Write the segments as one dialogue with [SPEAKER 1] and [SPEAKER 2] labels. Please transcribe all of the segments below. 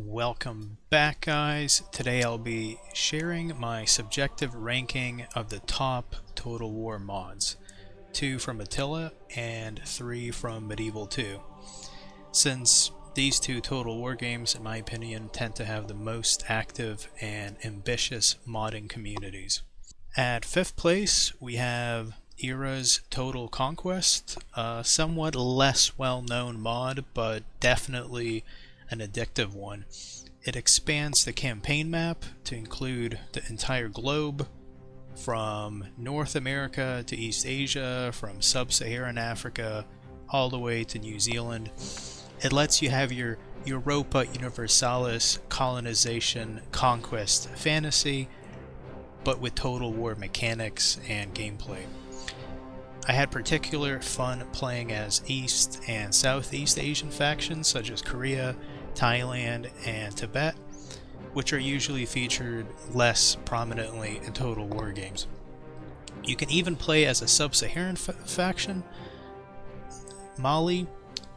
[SPEAKER 1] Welcome back, guys. Today I'll be sharing my subjective ranking of the top Total War mods. 2 from Attila and 3 from Medieval 2. Since these two Total War games, in my opinion, tend to have the most active and ambitious modding communities. At 5th place, we have Era's Total Conquest, a somewhat less well-known mod, but definitely an addictive one. It expands the campaign map to include the entire globe, from North America to East Asia, from Sub-Saharan Africa all the way to New Zealand. It lets you have your Europa Universalis colonization conquest fantasy, but with Total War mechanics and gameplay. I had particular fun playing as East and Southeast Asian factions such as Korea, Thailand, and Tibet, which are usually featured less prominently in Total War games. You can even play as a Sub-Saharan faction, Mali,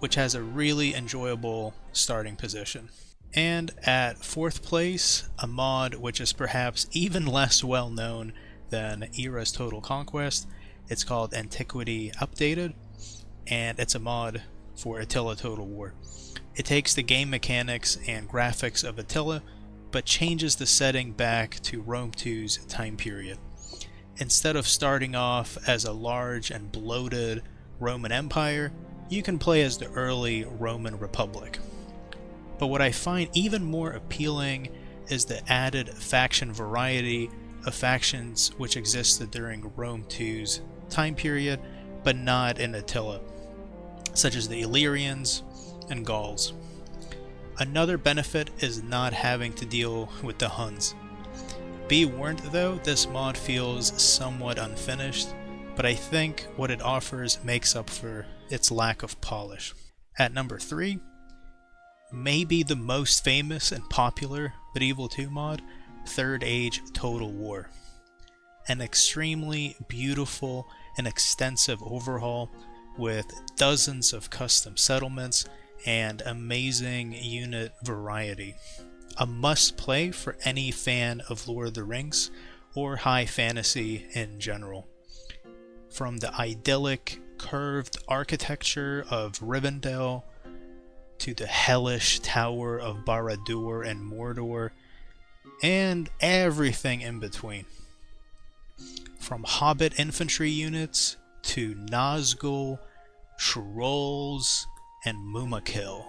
[SPEAKER 1] which has a really enjoyable starting position. And at 4th place, a mod which is perhaps even less well known than Era's Total Conquest. It's called Antiquity Updated, and it's a mod for Attila Total War. It takes the game mechanics and graphics of Attila, but changes the setting back to Rome 2's time period. Instead of starting off as a large and bloated Roman Empire, you can play as the early Roman Republic. But what I find even more appealing is the added faction variety of factions which existed during Rome 2's time period, but not in Attila, such as the Illyrians and Gauls. Another benefit is not having to deal with the Huns. Be warned though, this mod feels somewhat unfinished, but I think what it offers makes up for its lack of polish. At number 3, maybe the most famous and popular Medieval 2 mod, Third Age Total War. An extremely beautiful and extensive overhaul with dozens of custom settlements and amazing unit variety. A must-play for any fan of Lord of the Rings or high fantasy in general. From the idyllic, curved architecture of Rivendell to the hellish Tower of Barad-dûr and Mordor, and everything in between. From Hobbit infantry units to Nazgul, Trolls, and Mumakil.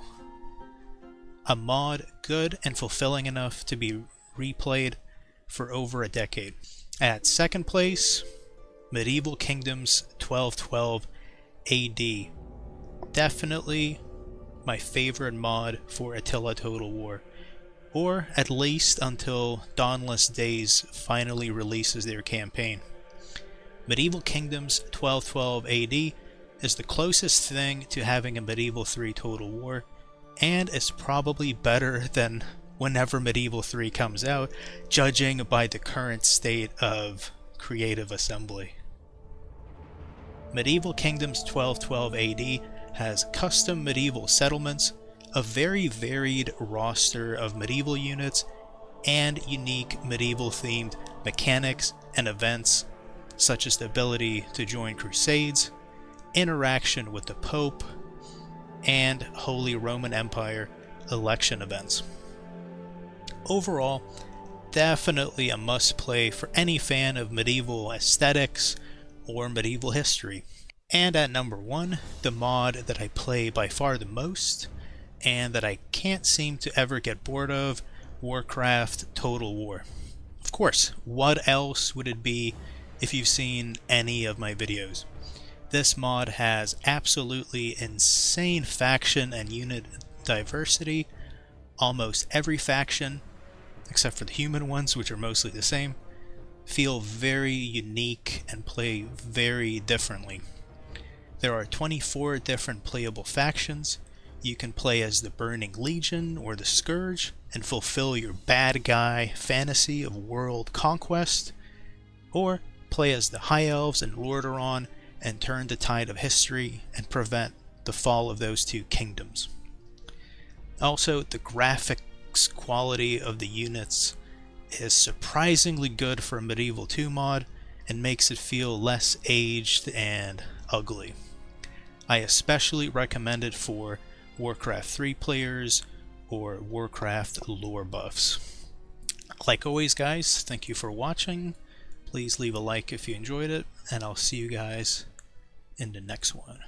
[SPEAKER 1] A mod good and fulfilling enough to be replayed for over a decade. At 2nd place, Medieval Kingdoms 1212 AD. Definitely my favorite mod for Attila Total War, or at least until Dawnless Days finally releases their campaign. Medieval Kingdoms 1212 AD is the closest thing to having a Medieval 3 Total War, and is probably better than whenever Medieval 3 comes out, judging by the current state of creative assembly. Medieval Kingdoms 1212 AD has custom medieval settlements, a very varied roster of medieval units, and unique medieval-themed mechanics and events, such as the ability to join crusades, interaction with the Pope, and Holy Roman Empire election events. Overall, definitely a must-play for any fan of medieval aesthetics or medieval history. And at number 1, the mod that I play by far the most, and that I can't seem to ever get bored of, Warcraft Total War. Of course, what else would it be if you've seen any of my videos? This mod has absolutely insane faction and unit diversity. Almost every faction, except for the human ones, which are mostly the same, feel very unique and play very differently. There are 24 different playable factions. You can play as the Burning Legion or the Scourge and fulfill your bad guy fantasy of world conquest, or play as the High Elves and Lordaeron and turn the tide of history and prevent the fall of those two kingdoms. Also, the graphic graphics quality of the units is surprisingly good for a Medieval 2 mod and makes it feel less aged and ugly. I especially recommend it for Warcraft 3 players or Warcraft lore buffs. Like always guys, thank you for watching. Please leave a like if you enjoyed it, and I'll see you guys in the next one.